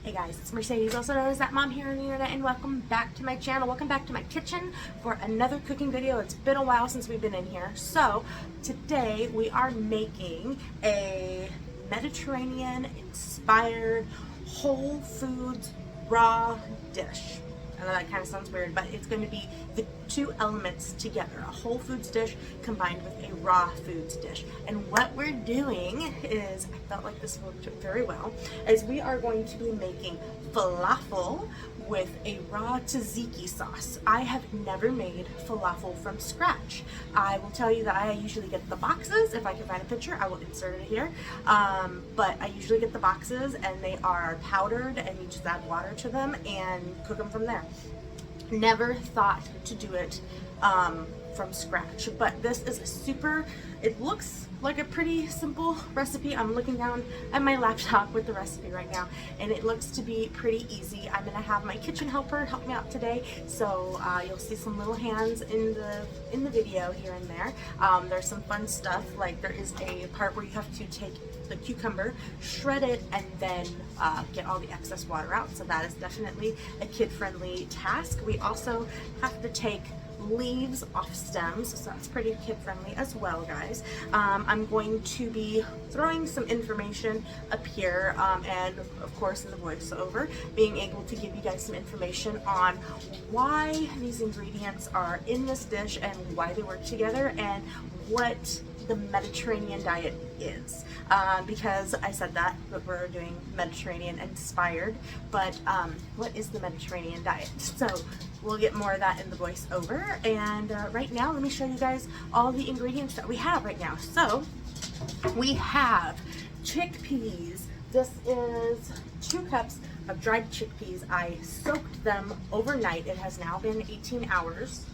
Hey guys, it's Mercedes, also known as That Mom here on the internet, and welcome back to my channel. Welcome back to my kitchen for another cooking video. It's been a while since we've been in here. So today we are making a Mediterranean inspired whole foods raw dish. I know that kind of sounds weird, but it's going to be the two elements together, a whole foods dish combined with a raw foods dish. And what we're doing is, I felt like this worked very well, is we are going to be making falafel with a raw tzatziki sauce. I have never made falafel from scratch. I will tell you that I usually get the boxes. If I can find a picture, I will insert it here. But I usually get the boxes and they are powdered and you just add water to them and cook them from there. Never thought to do it from scratch, but this is a super, it looks like a pretty simple recipe. I'm looking down at my laptop with the recipe right now and it looks to be pretty easy. I'm gonna have my kitchen helper help me out today, so you'll see some little hands in the video here and there. There's some fun stuff, like there is a part where you have to take the cucumber, shred it, and then get all the excess water out, so that is definitely a kid-friendly task. We also have to take leaves off stems, so that's pretty kid-friendly as well, guys. I'm going to be throwing some information up here and of course in the voiceover being able to give you guys some information on why these ingredients are in this dish and why they work together and what the Mediterranean diet is, because I said that we're doing Mediterranean inspired, but what is the Mediterranean diet? So we'll get more of that in the voiceover, and right now let me show you guys all the ingredients that we have right now. So we have chickpeas. This is 2 cups of dried chickpeas. I soaked them overnight. It has now been 18 hours.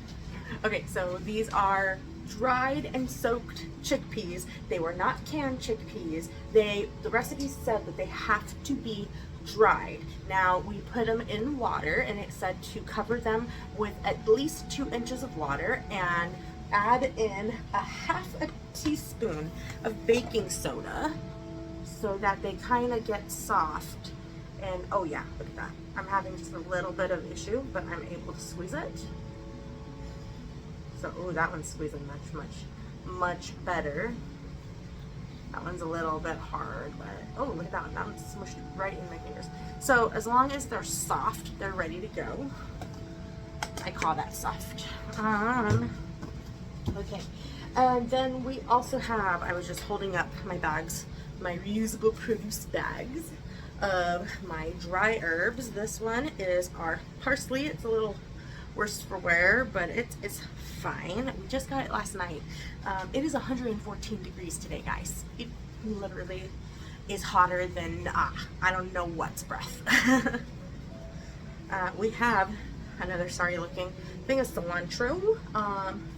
Okay, so these are dried and soaked chickpeas. They were not canned chickpeas. The recipe said that they have to be dried. Now we put them in water and it said to cover them with at least 2 inches of water and add in a half a teaspoon of baking soda so that they kind of get soft. And oh yeah, look at that. I'm having just a little bit of issue, but I'm able to squeeze it. So, oh, that one's squeezing much better. That one's a little bit hard, but oh, look at that one. That one's smushed right in my fingers. So as long as they're soft, they're ready to go. I call that soft. Okay, and then we also have, I was just holding up my bags, my reusable produce bags of my dry herbs. This one is our parsley. It's a little worse for wear, but it's fine. We just got it last night. It is 114 degrees today, guys. It literally is hotter than I don't know what's breath. We have another sorry looking thing of cilantro.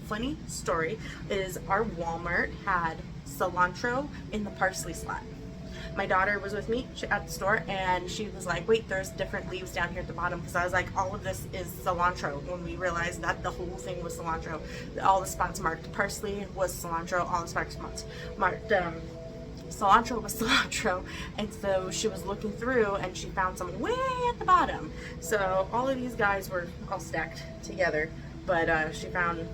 Funny story is our Walmart had cilantro in the parsley slot. My daughter was with me at the store and she was like, wait, there's different leaves down here at the bottom, because I was like, all of this is cilantro, when we realized that the whole thing was cilantro. All the spots marked parsley was cilantro, all the spots marked cilantro was cilantro. And so she was looking through and she found some way at the bottom. So all of these guys were all stacked together, but she found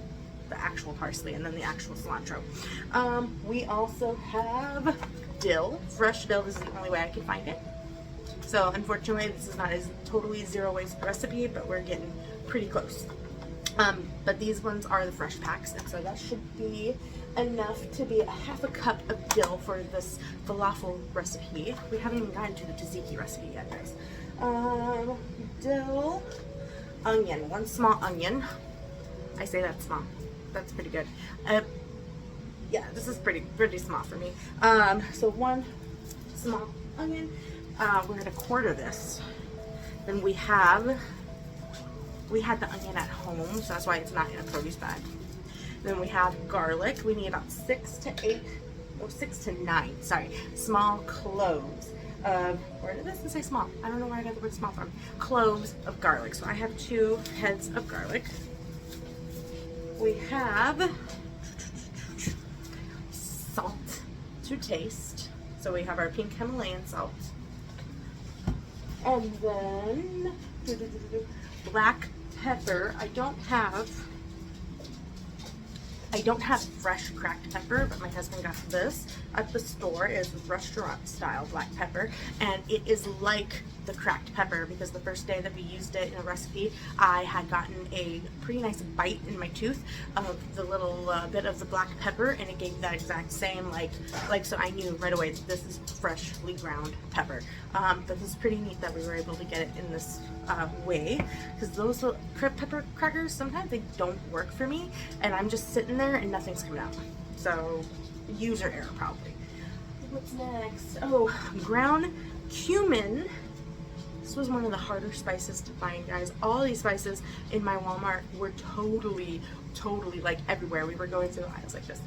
the actual parsley and then the actual cilantro. We also have dill, fresh dill. This is the only way I could find it. So unfortunately this is not a totally zero waste recipe, but we're getting pretty close. But these ones are the fresh packs, and so that should be enough to be a half a cup of dill for this falafel recipe. We haven't even gotten to the tzatziki recipe yet, guys. Dill, onion, 1 small onion. I say that's small. That's pretty good. Yeah, this is pretty small for me. So 1 small onion. We're gonna quarter this. Then we had the onion at home, so that's why it's not in a produce bag. Then we have garlic. We need about 6 to 9, sorry, small cloves of, where did this say small? I don't know where I got the word small from. Cloves of garlic. So I have 2 heads of garlic. We have salt to taste. So we have our pink Himalayan salt. And then black pepper. I don't have fresh cracked pepper, but my husband got this at the store. It's restaurant style black pepper, and it is like the cracked pepper because the first day that we used it in a recipe, I had gotten a pretty nice bite in my tooth of the little bit of the black pepper, and it gave that exact same like so I knew right away that this is freshly ground pepper. But this is pretty neat that we were able to get it in this way, because those little pepper crackers, sometimes they don't work for me, and I'm just sitting there and nothing's coming out. So user error probably. What's next? Oh, ground cumin. This was one of the harder spices to find, guys. All these spices in my Walmart were totally like everywhere. We were going through aisles like this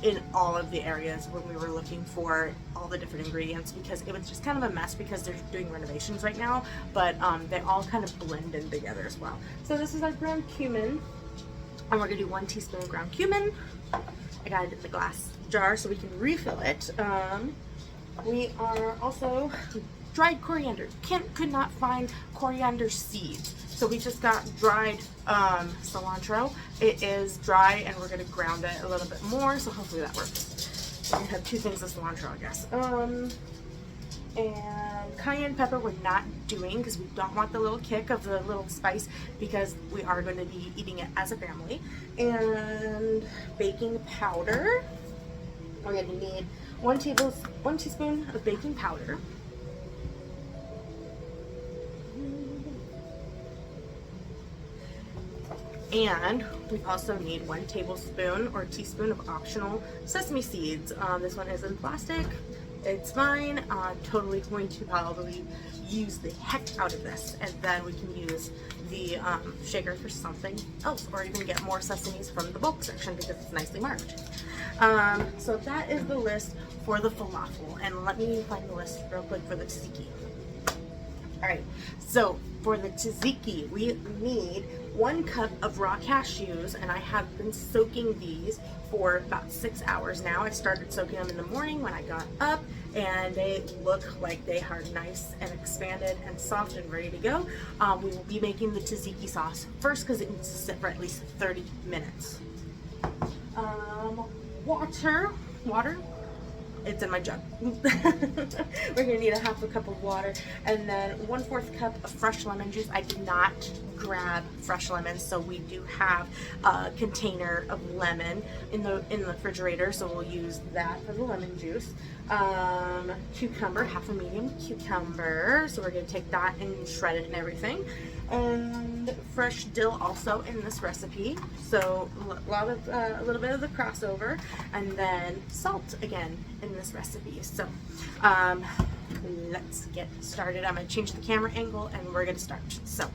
in all of the areas when we were looking for all the different ingredients, because it was just kind of a mess because they're doing renovations right now, but they all kind of blend in together as well. So this is our ground cumin, and we're gonna do 1 teaspoon of ground cumin. I got it in the glass jar so we can refill it. We are also dried coriander. Could not find coriander seeds, so we just got dried cilantro. It is dry, and we're gonna ground it a little bit more, so hopefully that works. We have 2 things of cilantro, I guess. And cayenne pepper we're not doing because we don't want the little kick of the little spice, because we are going to be eating it as a family. And baking powder. We're going to need 1 teaspoon of baking powder. And we also need 1 tablespoon or teaspoon of optional sesame seeds. This one is in plastic. It's mine. Totally going to probably use the heck out of this, and then we can use the shaker for something else, or even get more sesames from the bulk section because it's nicely marked. So that is the list for the falafel, and let me find the list real quick for the tzatziki. Alright, so for the tzatziki, we need 1 cup of raw cashews, and I have been soaking these for about 6 hours now. I started soaking them in the morning when I got up, and they look like they are nice and expanded and soft and ready to go. We will be making the tzatziki sauce first because it needs to sit for at least 30 minutes. Water. It's in my jug. We're gonna need a 1/2 cup of water, and then 1/4 cup of fresh lemon juice. I did not grab fresh lemons, so we do have a container of lemon in the refrigerator, so we'll use that for the lemon juice. Cucumber, 1/2 medium cucumber, so we're gonna take that and shred it and everything. And fresh dill also in this recipe, so a little bit of the crossover, and then salt again in this recipe. So let's get started. I'm going to change the camera angle and we're going to start. So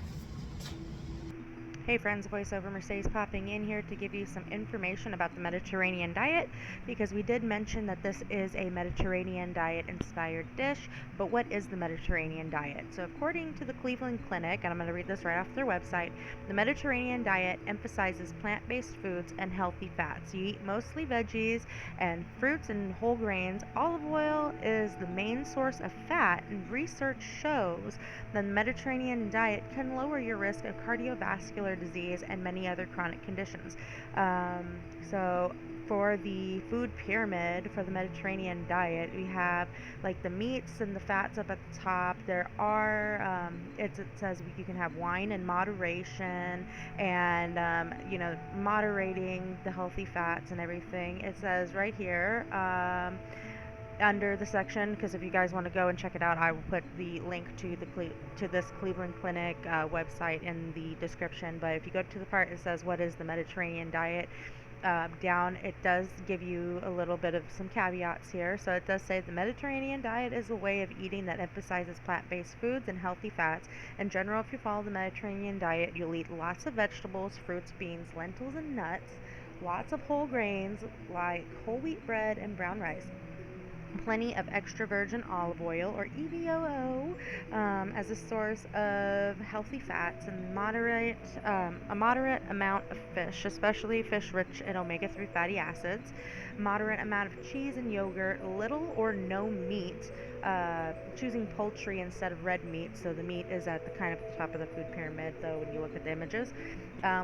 hey friends, voiceover Mercedes popping in here to give you some information about the Mediterranean diet, because we did mention that this is a Mediterranean diet inspired dish. But what is the Mediterranean diet? So according to the Cleveland Clinic, and I'm going to read this right off their website, the Mediterranean diet emphasizes plant-based foods and healthy fats. You eat mostly veggies and fruits and whole grains. Olive oil is the main source of fat, and research shows the Mediterranean diet can lower your risk of cardiovascular disease and many other chronic conditions. So for the food pyramid for the Mediterranean diet, we have like the meats and the fats up at the top. There are it says you can have wine in moderation, and moderating the healthy fats and everything. It says right here under the section, because if you guys want to go and check it out, I will put the link to this Cleveland Clinic website in the description. But if you go to the part it says what is the Mediterranean diet, down it does give you a little bit of some caveats here. So it does say the Mediterranean diet is a way of eating that emphasizes plant-based foods and healthy fats. In general, if you follow the Mediterranean diet, you'll eat lots of vegetables, fruits, beans, lentils, and nuts, lots of whole grains like whole wheat bread and brown rice, plenty of extra virgin olive oil or EVOO as a source of healthy fats, and a moderate amount of fish, especially fish rich in omega-3 fatty acids, moderate amount of cheese and yogurt, little or no meat, choosing poultry instead of red meat. So the meat is at the kind of the top of the food pyramid, though, when you look at the images.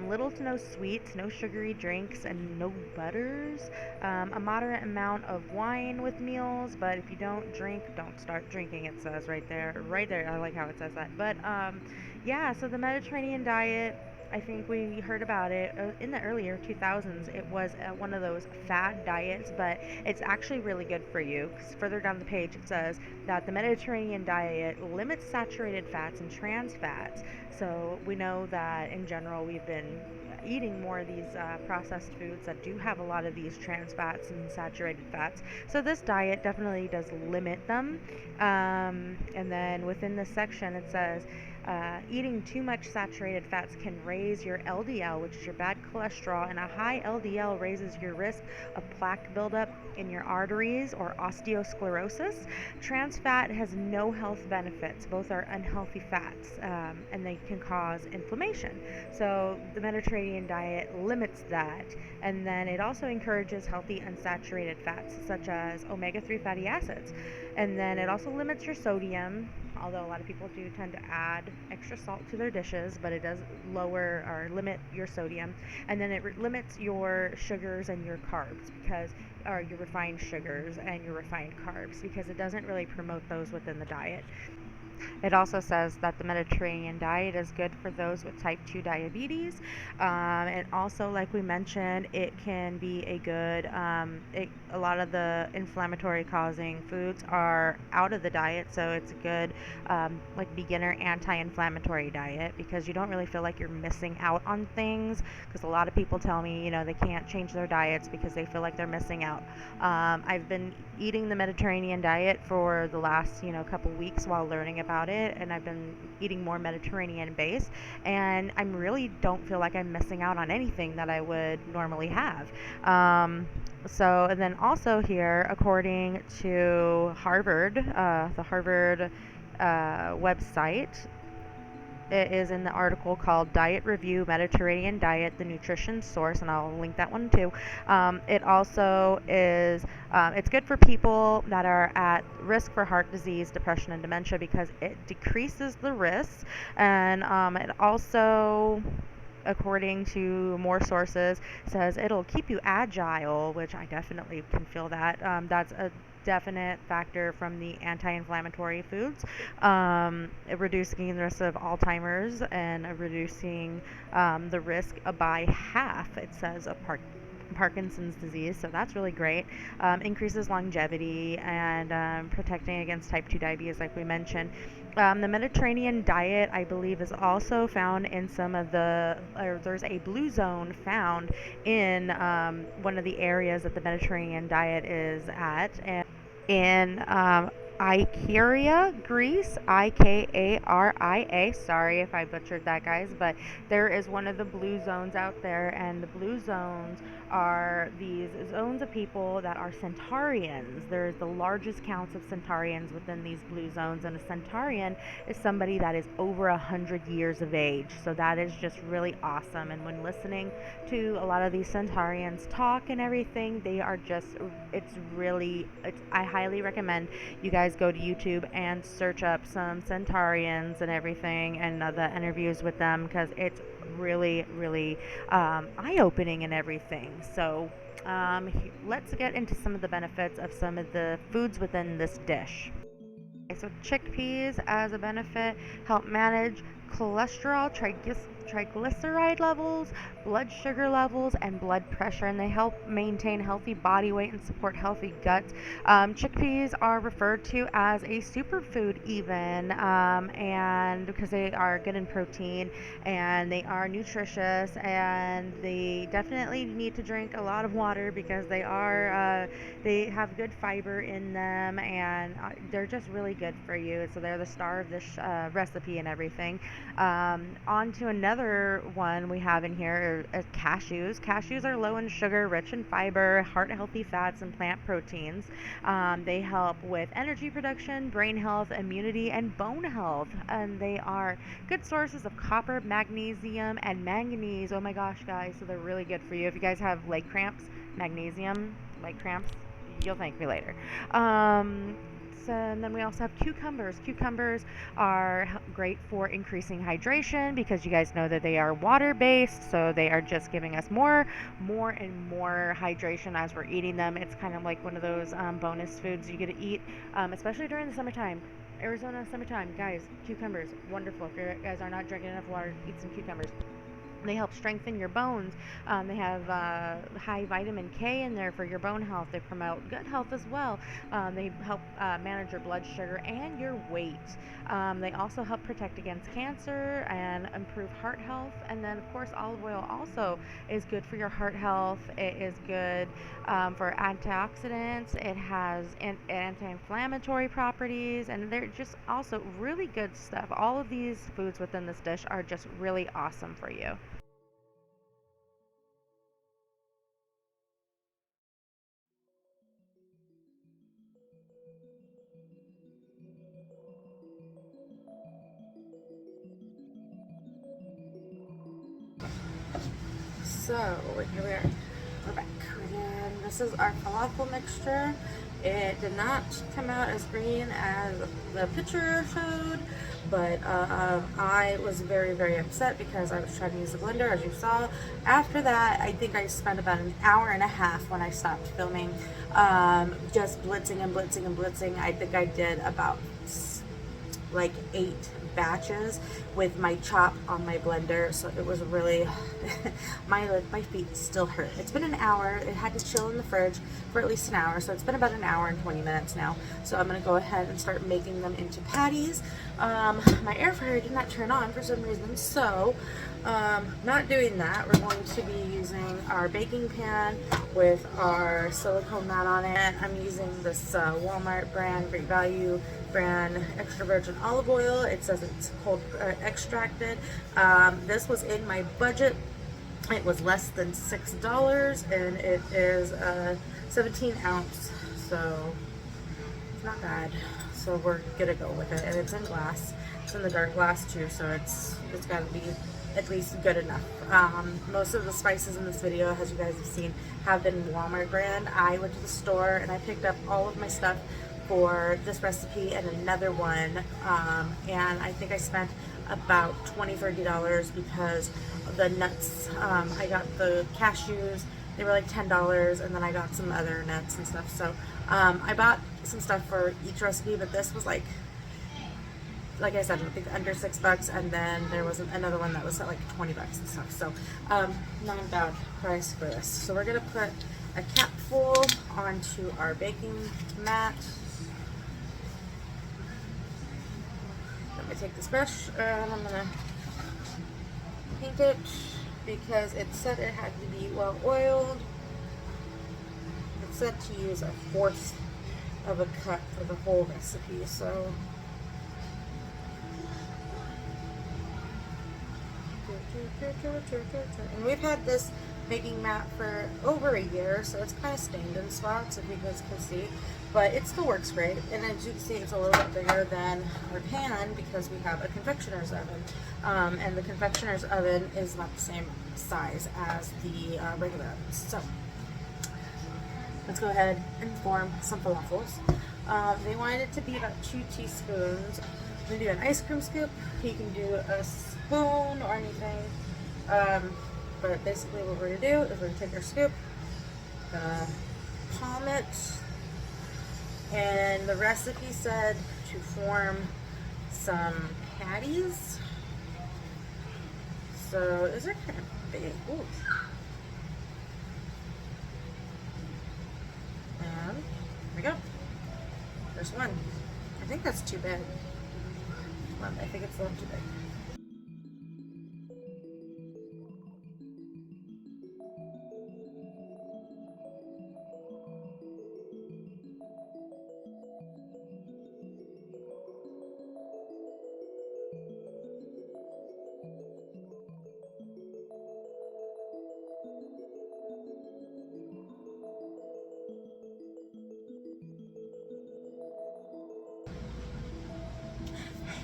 Little to no sweets, no sugary drinks, and no butters. A moderate amount of wine with meals, but if you don't drink, don't start drinking. It says right there, right there. I like how it says that. But yeah, so the Mediterranean diet, I think we heard about it in the earlier 2000s. It was one of those fad diets, but it's actually really good for you. 'Cause further down the page, it says that the Mediterranean diet limits saturated fats and trans fats. So we know that in general, we've been eating more of these processed foods that do have a lot of these trans fats and saturated fats. So this diet definitely does limit them. And then within this section, it says eating too much saturated fats can raise your LDL, which is your bad cholesterol, and a high LDL raises your risk of plaque buildup in your arteries or osteosclerosis. Trans fat has no health benefits. Both are unhealthy fats, and they can cause inflammation. So the Mediterranean diet limits that. And then it also encourages healthy unsaturated fats, such as omega-3 fatty acids. And then it also limits your sodium, although a lot of people do tend to add extra salt to their dishes, but it does lower or limit your sodium. And then it limits your sugars and your carbs, because or your refined sugars and your refined carbs, because it doesn't really promote those within the diet. It also says that the Mediterranean diet is good for those with type 2 diabetes. And also, like we mentioned, it can be a good, a lot of the inflammatory causing foods are out of the diet. So it's a good, like, beginner anti-inflammatory diet, because you don't really feel like you're missing out on things. Because a lot of people tell me, they can't change their diets because they feel like they're missing out. I've been eating the Mediterranean diet for the last, couple weeks while learning about it, and I've been eating more Mediterranean based, and I really don't feel like I'm missing out on anything that I would normally have. And then also here, according to Harvard, the Harvard website, it is in the article called Diet Review Mediterranean Diet, the Nutrition Source, and I'll link that one too. It also is, it's good for people that are at risk for heart disease, depression, and dementia, because it decreases the risks. And it also, according to more sources, says it'll keep you agile, which I definitely can feel that. That's a definite factor from the anti-inflammatory foods, reducing the risk of Alzheimer's, and reducing the risk by half, it says, of Parkinson's disease. So that's really great. Increases longevity, and protecting against type 2 diabetes, like we mentioned. The Mediterranean diet, I believe, is also found in there's a blue zone found in one of the areas that the Mediterranean diet is at, and in Ikaria, Greece, Ikaria. Sorry if I butchered that, guys, but there is one of the blue zones out there, and the blue zones are these zones of people that are centurions. There's the largest counts of centurions within these blue zones, and a centurion is somebody that is over 100 years of age. So that is just really awesome. And when listening to a lot of these centurions talk and everything, they are just, I highly recommend you guys go to YouTube and search up some centurions and everything, and the interviews with them, because it's really, really eye-opening and everything. So let's get into some of the benefits of some of the foods within this dish. Okay, so chickpeas, as a benefit, help manage cholesterol, triglyceride levels, blood sugar levels, and blood pressure, and they help maintain healthy body weight and support healthy guts. Chickpeas are referred to as a superfood, even, and because they are good in protein, and they are nutritious, and they definitely need to drink a lot of water, because they have good fiber in them, and they're just really good for you. So they're the star of this recipe and everything. On to another one we have in here is cashews. Cashews are low in sugar, rich in fiber, heart healthy fats, and plant proteins. They help with energy production, brain health, immunity, and bone health. And they are good sources of copper, magnesium, and manganese. Oh my gosh, guys, so they're really good for you. If you guys have leg cramps, leg cramps, you'll thank me later. And then we also have cucumbers. Cucumbers are great for increasing hydration because you guys know that they are water based, so they are just giving us more and more hydration as we're eating them. It's kind of like one of those bonus foods you get to eat, especially during the summertime. Arizona summertime, guys, cucumbers, wonderful. If you guys are not drinking enough water, eat some cucumbers. They help strengthen your bones. They have high vitamin K in there for your bone health. They promote gut health as well. They help manage your blood sugar and your weight. They also help protect against cancer and improve heart health. And then, of course, olive oil also is good for your heart health. It is good for antioxidants. It has anti-inflammatory properties, and they're just also really good stuff. All of these foods within this dish are just really awesome for you. So here we are. We're back again. This is our falafel mixture. It did not come out as green as the picture showed, but I was very upset because I was trying to use the blender, as you saw. After that, I think I spent about an hour and a half when I stopped filming, just blitzing and blitzing and blitzing. I think I did about like 8 batches with my chop on my blender, so it was really my feet still hurt. It's been an hour. It had to chill in the fridge for at least an hour, so it's been about an hour and 20 minutes now. So I'm gonna go ahead and start making them into patties. My air fryer did not turn on for some reason, so not doing that. We're going to be using our baking pan with our silicone mat on it. I'm using this Walmart brand, Great Value brand, extra virgin olive oil. It says it's cold extracted. This was in my budget. It was less than $6, and it is 17 ounce, so it's not bad. So we're gonna go with it, and it's in glass. It's in the dark glass too, so it's got to be at least good enough. Most of the spices in this video, as you guys have seen, have been Walmart brand. I went to the store and I picked up all of my stuff for this recipe and another one, and I think I spent about $20-$30 because the nuts, I got the cashews, they were like $10, and then I got some other nuts and stuff. So I bought some stuff for each recipe, but this was like I said, I think under $6, and then there was another one that was at like $20 and stuff. So not a bad price for this. So we're gonna put a capful onto our baking mat. I'm gonna take this brush and I'm gonna paint it because it said it had to be well oiled. It said to use 1/4 of a cup for the whole recipe, so and we've had this baking mat for over a year, so it's kind of stained in spots, if you guys can see, but it still works great. And as you can see, it's a little bit bigger than our pan because we have a confectioner's oven, and the confectioner's oven is not the same size as the regular oven. So let's go ahead and form some falafels. They wanted it to be about 2 teaspoons. I'm gonna do an ice cream scoop. You can do a spoon or anything, but basically what we're gonna do is we're gonna take our scoop, palm it, and the recipe said to form some patties. So these are kind of big. Ooh. And here we go. There's one. I think that's too big. I think it's a little too big.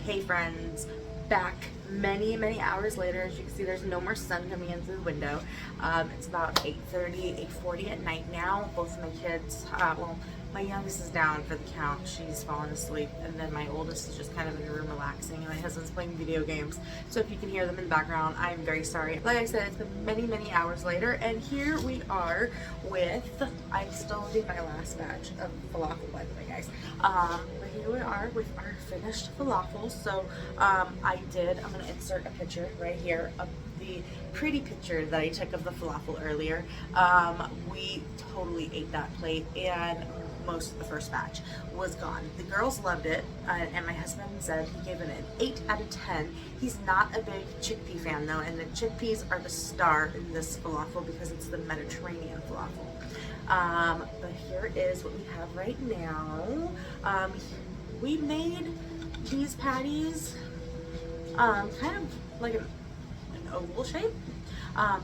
Hey friends, back many hours later. As you can see, there's no more sun coming in through the window. It's about 8:30, 8:40 at night now. Both of my kids, well, my youngest is down for the count. She's fallen asleep, and then my oldest is just kind of in the room relaxing, and my husband's playing video games. So if you can hear them in the background, I'm very sorry. Like I said, it's been many hours later, and here we are with, I'm still doing my last batch of falafel, by the way, guys. But here we are with our finished falafel. So I'm going to insert a picture right here of the pretty picture that I took of the falafel earlier. We totally ate that plate, and most of the first batch was gone. The girls loved it, and my husband said he gave it an 8 out of 10. He's not a big chickpea fan though, and the chickpeas are the star in this falafel because it's the Mediterranean falafel. But here is what we have right now. We made these patties kind of like an oval shape.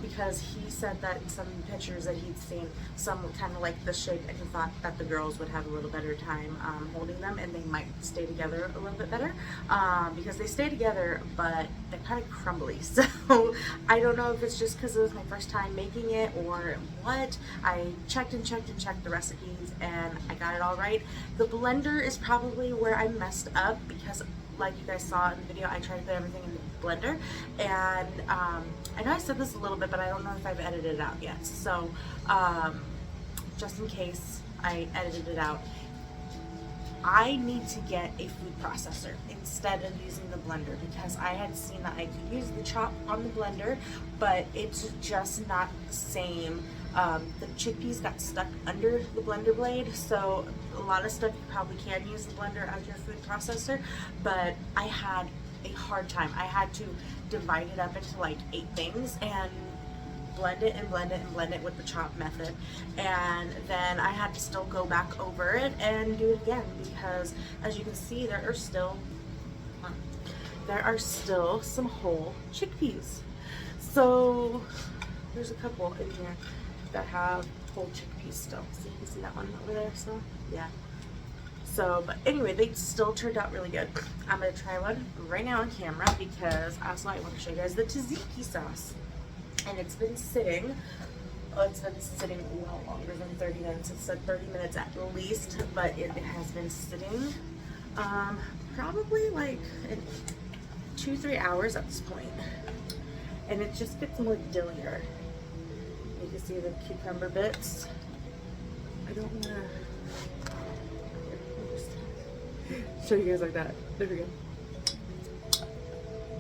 Because he said that in some pictures that he'd seen, some kind of like the shape, and he thought that the girls would have a little better time holding them, and they might stay together a little bit better, because they stay together, but they're kind of crumbly. So I don't know if it's just because it was my first time making it or what. I checked the recipes, and I got it all right. The blender is probably where I messed up, because like you guys saw in the video, I tried to put everything in the blender, and I know I said this a little bit, but I don't know if I've edited it out yet. So just in case I edited it out, I need to get a food processor instead of using the blender, because I had seen that I could use the chop on the blender, but it's just not the same. The chickpeas got stuck under the blender blade, so a lot of stuff you probably can use the blender as your food processor, but I had a hard time. I had to divide it up into like 8 things and blend it with the chop method, and then I had to still go back over it and do it again, because as you can see, there are still some whole chickpeas. So there's a couple in here that have whole chickpeas still. So you can see that one over there still? Yeah. So, but anyway, they still turned out really good. I'm going to try one right now on camera, because also I want to show you guys the tzatziki sauce. And it's been sitting, well longer than 30 minutes. It said 30 minutes at least, but it has been sitting probably like 2-3 hours at this point. And it just gets more dillier. You can see the cucumber bits. I don't want to show you guys like that. There we go.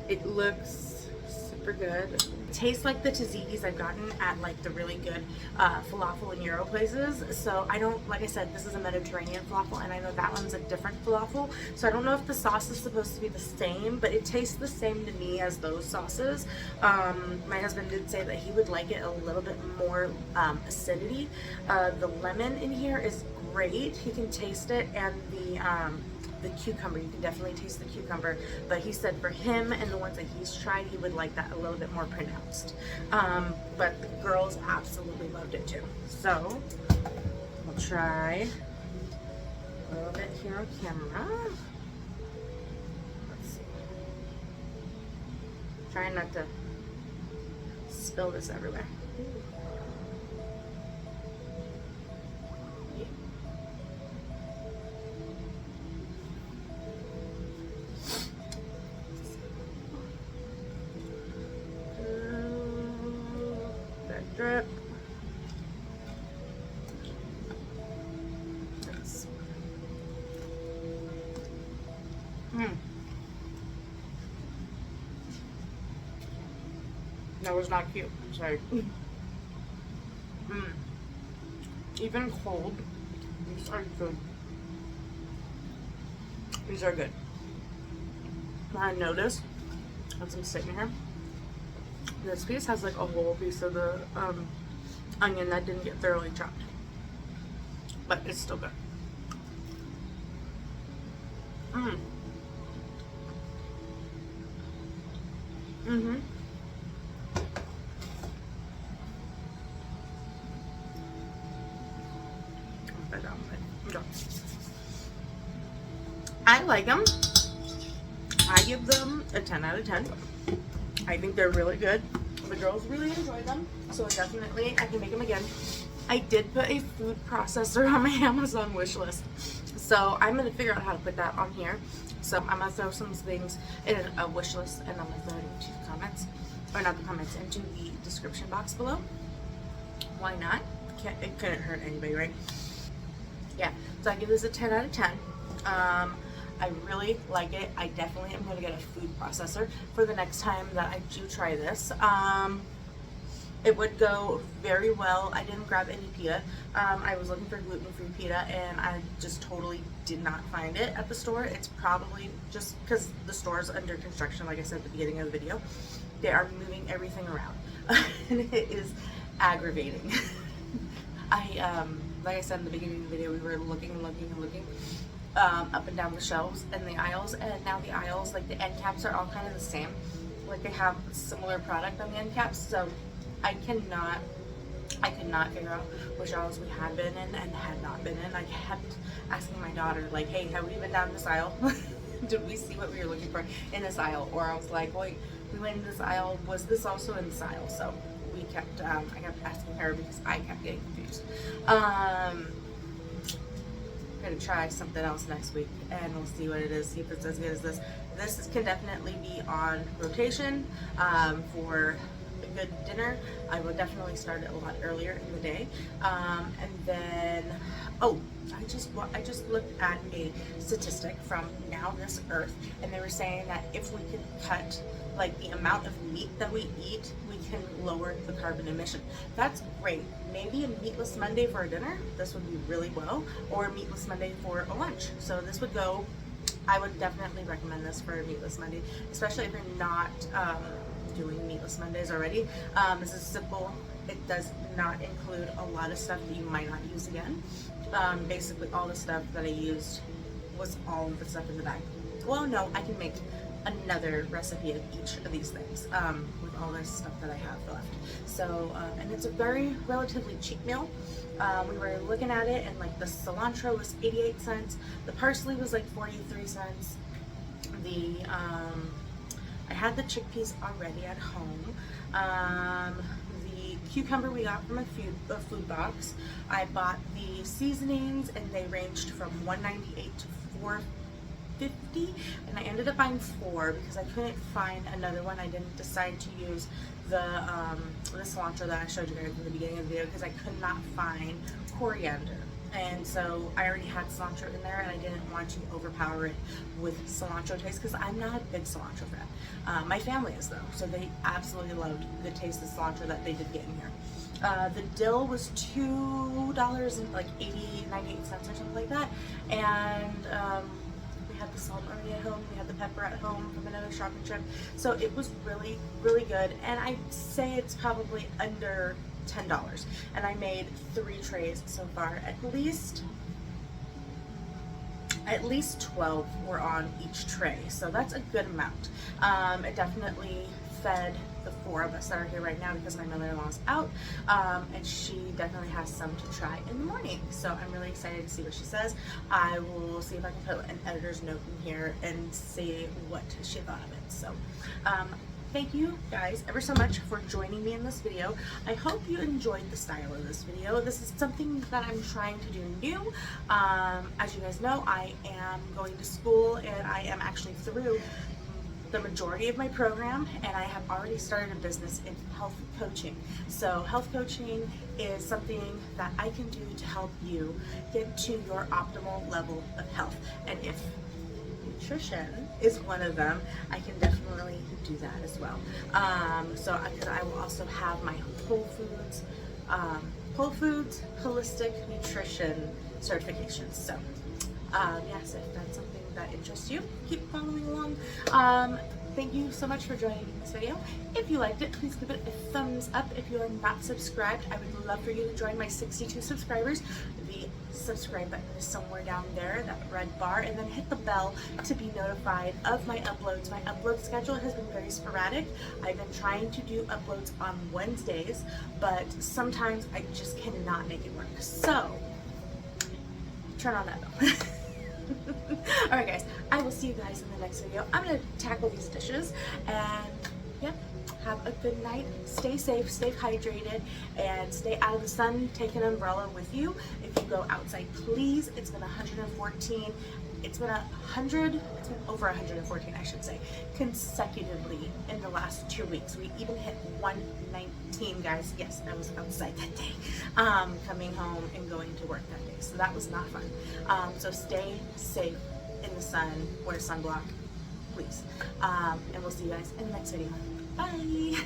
It looks super good. It tastes like the tzatziki's I've gotten at like the really good falafel and Euro places. So I don't, like I said, this is a Mediterranean falafel, and I know that one's a different falafel. So I don't know if the sauce is supposed to be the same, but it tastes the same to me as those sauces. My husband did say that he would like it a little bit more acidity. The lemon in here is great. He can taste it, and the cucumber, you can definitely taste the cucumber, but he said for him and the ones that he's tried, he would like that a little bit more pronounced. But the girls absolutely loved it too. So we'll try a little bit here on camera. Let's see. Trying not to spill this everywhere. Drip. That was not cute. I'm sorry. Even cold, these are good. These are good. I noticed as I'm sitting here, this piece has like a whole piece of the onion that didn't get thoroughly chopped, but it's still good. I like them. I give them a 10 out of 10. I think they're really good. The girls really enjoy them, so definitely I can make them again. I did put a food processor on my Amazon wish list, so I'm going to figure out how to put that on here. So I'm going to throw some things in a wish list, and I'm going to throw it into the comments, or not the comments, into the description box below. Why not? It couldn't hurt anybody, right? Yeah, so I give this a 10 out of 10. I really like it. I definitely am going to get a food processor for the next time that I do try this. It would go very well. I didn't grab any pita. I was looking for gluten-free pita, and I just totally did not find it at the store. It's probably just because the store is under construction, like I said at the beginning of the video. They are moving everything around, and it is aggravating. Like I said in the beginning of the video, we were looking and looking and looking up and down the shelves and the aisles, and now the aisles, like the end caps, are all kind of the same. Like they have similar product on the end caps, so I could not figure out which aisles we had been in and had not been in. I kept asking my daughter, like, hey, have we been down this aisle? Did we see what we were looking for in this aisle? Or I was like, wait, we went in this aisle, was this also in this aisle? So we kept, I kept asking her because I kept getting confused. I'm gonna try something else next week, and we'll see what it is, see if it's as good as this. This can definitely be on rotation for a good dinner. I will definitely start it a lot earlier in the day, and then I just looked at a statistic from Now This Earth, and they were saying that if we could cut like the amount of meat that we eat, we can lower the carbon emission. That's great. Maybe a meatless Monday for a dinner, this would be really well, or a meatless Monday for a lunch. So this would go, I would definitely recommend this for a meatless Monday, especially if you're not doing meatless Mondays already. This is simple. It does not include a lot of stuff that you might not use again. Basically all the stuff that I used was all of the stuff in the bag. Well, no, I can make another recipe of each of these things with all this stuff that I have left. So, and it's a very relatively cheap meal. We were looking at it, and like the cilantro was 88 cents. The parsley was like 43 cents. I had the chickpeas already at home. The cucumber we got from a food box. I bought the seasonings, and they ranged from $1.98 to $4.50, and I ended up buying 4 because I couldn't find another one. I didn't decide to use the cilantro that I showed you guys in the beginning of the video because I could not find coriander. And so I already had cilantro in there, and I didn't want to overpower it with cilantro taste because I'm not a big cilantro fan. My family is though, so they absolutely loved the taste of cilantro that they did get in here. The dill was $2 and like 98 cents or something like that, and we had the salt already at home. We had the pepper at home from another shopping trip, so it was really, really good. And I'd say it's probably under $10, and I made 3 trays so far. At least 12 were on each tray, so that's a good amount. It definitely fed the 4 of us that are here right now because my mother-in-law's out, and she definitely has some to try in the morning. So I'm really excited to see what she says. I will see if I can put an editor's note in here and see what she thought of it. So thank you guys ever so much for joining me in this video. I hope you enjoyed the style of this video. This is something that I'm trying to do new. As you guys know, I am going to school, and I am actually through the majority of my program, and I have already started a business in health coaching. So health coaching is something that I can do to help you get to your optimal level of health. And if nutrition is one of them, I can definitely do that as well. So I will also have my Whole Foods holistic nutrition certifications. So yes, if that's something that interests you, keep following along. Thank you so much for joining me in this video. If you liked it, please give it a thumbs up. If you are not subscribed, I would love for you to join my 62 subscribers. The subscribe button is somewhere down there, that red bar, and then hit the bell to be notified of my uploads. My upload schedule has been very sporadic. I've been trying to do uploads on Wednesdays, but sometimes I just cannot make it work. So turn on that bell. Alright guys, I will see you guys in the next video. I'm going to tackle these dishes and yep, have a good night. Stay safe, stay hydrated, and stay out of the sun. Take an umbrella with you if you go outside, please. It's been 114. It's been over 114, I should say, consecutively in the last 2 weeks. We even hit 119, guys. Yes, I was outside that day, coming home and going to work that day. So that was not fun. So stay safe in the sun, wear sunblock, please. And we'll see you guys in the next video. Bye.